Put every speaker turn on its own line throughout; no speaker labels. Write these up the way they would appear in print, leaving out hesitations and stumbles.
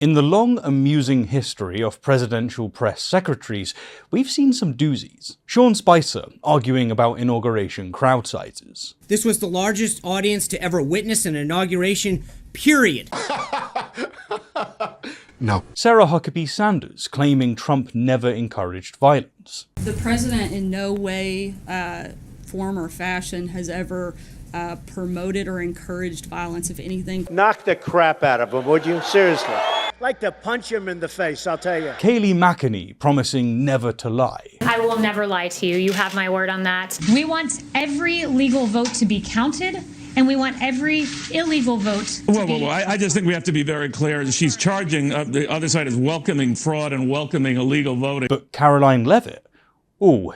In the long, amusing history of presidential press secretaries, we've seen some doozies. Sean Spicer arguing about inauguration crowd sizes.
This was the largest audience to ever witness an inauguration, period.
No.
Sarah Huckabee Sanders claiming Trump never encouraged violence.
The president in no way, form or fashion has ever promoted or encouraged violence, if anything.
Knock the crap out of him, would you? Seriously. Like to punch him in the face, I'll tell you.
Kayleigh McEnany promising never to lie.
I will never lie to you. You have my word on that.
We want every legal vote to be counted, and we want every illegal vote to be...
I just think we have to be very clear. She's charging, the other side is welcoming fraud and welcoming illegal voting.
But Caroline Leavitt,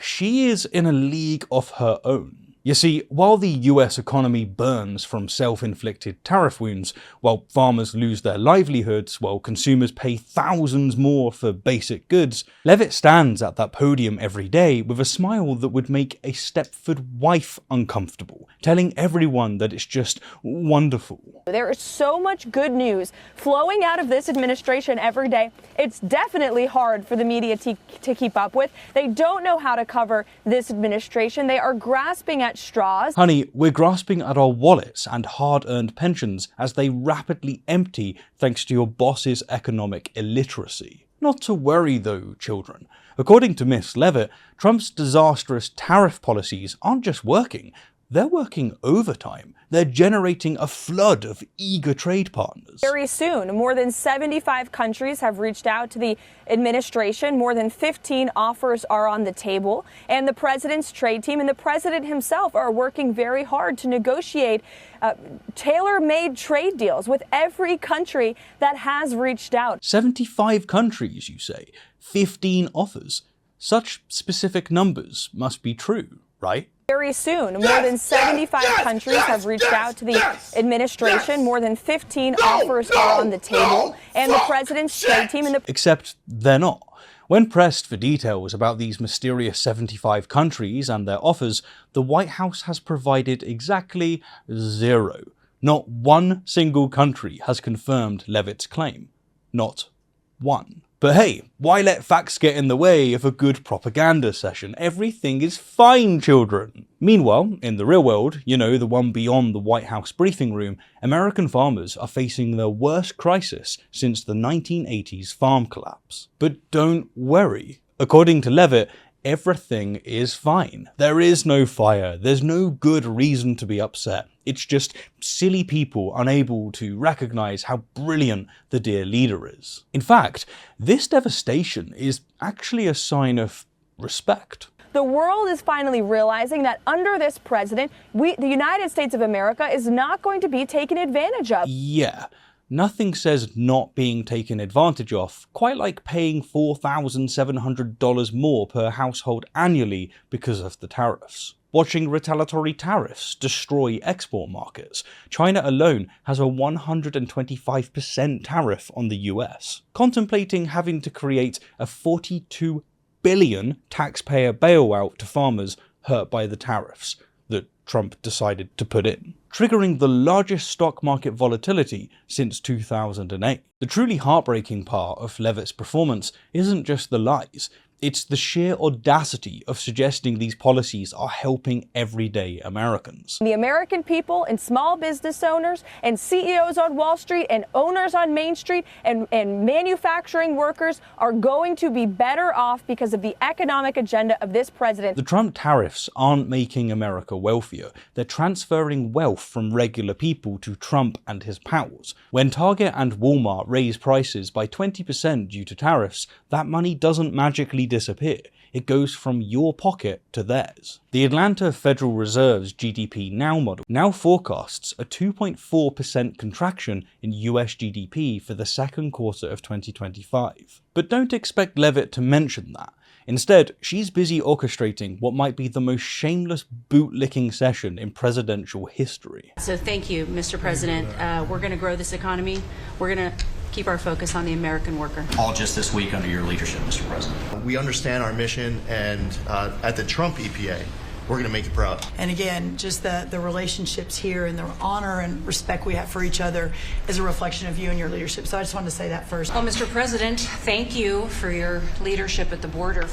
she is in a league of her own. You see, while the US economy burns from self-inflicted tariff wounds, while farmers lose their livelihoods, while consumers pay thousands more for basic goods, Leavitt stands at that podium every day with a smile that would make a Stepford wife uncomfortable, telling everyone that it's just wonderful.
There is so much good news flowing out of this administration every day. It's definitely hard for the media to keep up with. They don't know how to cover this administration. They are grasping at straws.
Honey, we're grasping at our wallets and hard-earned pensions as they rapidly empty thanks to your boss's economic illiteracy. Not to worry though, children. According to Miss Leavitt, Trump's disastrous tariff policies aren't just working, they're working overtime. They're generating a flood of eager trade partners.
Very soon, more than 75 countries have reached out to the administration. More than 15 offers are on the table. And the president's trade team and the president himself are working very hard to negotiate tailor-made trade deals with every country that has reached out.
75 countries, you say? 15 offers? Such specific numbers must be true, right?
Very soon, more than 75 countries have reached out to the administration. More than 15 offers are on the table. And the president's trade team and the...
Except they're not. When pressed for details about these mysterious 75 countries and their offers, the White House has provided exactly zero. Not one single country has confirmed Leavitt's claim. Not one. But hey, why let facts get in the way of a good propaganda session? Everything is fine, children. Meanwhile, in the real world, the one beyond the White House briefing room, American farmers are facing their worst crisis since the 1980s farm collapse. But don't worry. According to Leavitt, everything is fine. There is no fire. There's no good reason to be upset. It's just silly people unable to recognize how brilliant the dear leader is. In fact, this devastation is actually a sign of respect.
The world is finally realizing that under this president, the United States of America is not going to be taken advantage of.
Yeah. Nothing says not being taken advantage of, quite like paying $4,700 more per household annually because of the tariffs. Watching retaliatory tariffs destroy export markets. China alone has a 125% tariff on the US, contemplating having to create a $42 billion taxpayer bailout to farmers hurt by the tariffs that Trump decided to put in, triggering the largest stock market volatility since 2008. The truly heartbreaking part of Leavitt's performance isn't just the lies, it's the sheer audacity of suggesting these policies are helping everyday Americans.
The American people and small business owners and CEOs on Wall Street and owners on Main Street and manufacturing workers are going to be better off because of the economic agenda of this president.
The Trump tariffs aren't making America wealthier. They're transferring wealth from regular people to Trump and his pals. When Target and Walmart raise prices by 20% due to tariffs, that money doesn't magically disappear. It goes from your pocket to theirs. The Atlanta Federal Reserve's GDP Now model now forecasts a 2.4% contraction in US GDP for the second quarter of 2025. But don't expect Leavitt to mention that. Instead, she's busy orchestrating what might be the most shameless bootlicking session in presidential history.
So thank you, Mr. President. We're going to grow this economy. We're going to keep our focus on the American worker.
All just this week under your leadership, Mr. President.
We understand our mission, and at the Trump EPA, we're going to make you proud.
And again, just the relationships here and the honor and respect we have for each other is a reflection of you and your leadership. So I just wanted to say that first.
Well, Mr. President, thank you for your leadership at the border.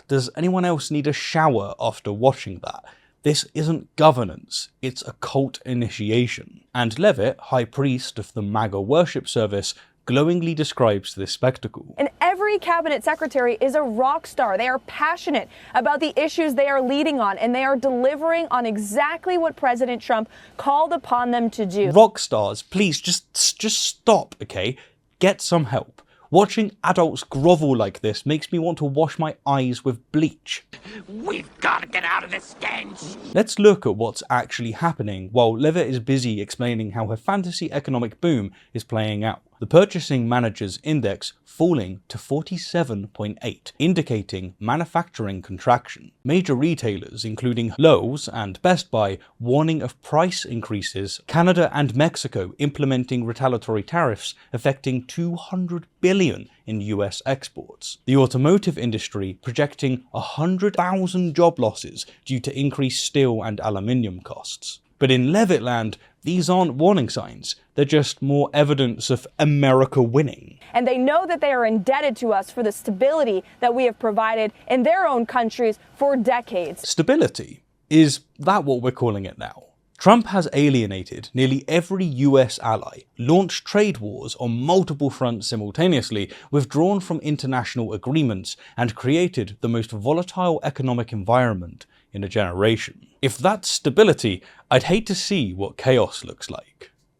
Does anyone else need a shower after watching that? This isn't governance, it's a cult initiation. And Leavitt, high priest of the MAGA worship service, glowingly describes this spectacle.
And every cabinet secretary is a rock star. They are passionate about the issues they are leading on, and they are delivering on exactly what President Trump called upon them to do.
Rock stars, please just stop, okay? Get some help. Watching adults grovel like this makes me want to wash my eyes with bleach.
We've got to get out of this stench!
Let's look at what's actually happening while Leavitt is busy explaining how her fantasy economic boom is playing out. The Purchasing Managers Index falling to 47.8, indicating manufacturing contraction. Major retailers, including Lowe's and Best Buy, warning of price increases. Canada and Mexico implementing retaliatory tariffs affecting $200 billion in US exports. The automotive industry projecting 100,000 job losses due to increased steel and aluminium costs. But in Leavitt land, these aren't warning signs, they're just more evidence of America winning.
And they know that they are indebted to us for the stability that we have provided in their own countries for decades.
Stability? Is that what we're calling it now? Trump has alienated nearly every US ally, launched trade wars on multiple fronts simultaneously, withdrawn from international agreements, and created the most volatile economic environment in a generation. If that's stability, I'd hate to see what chaos looks like.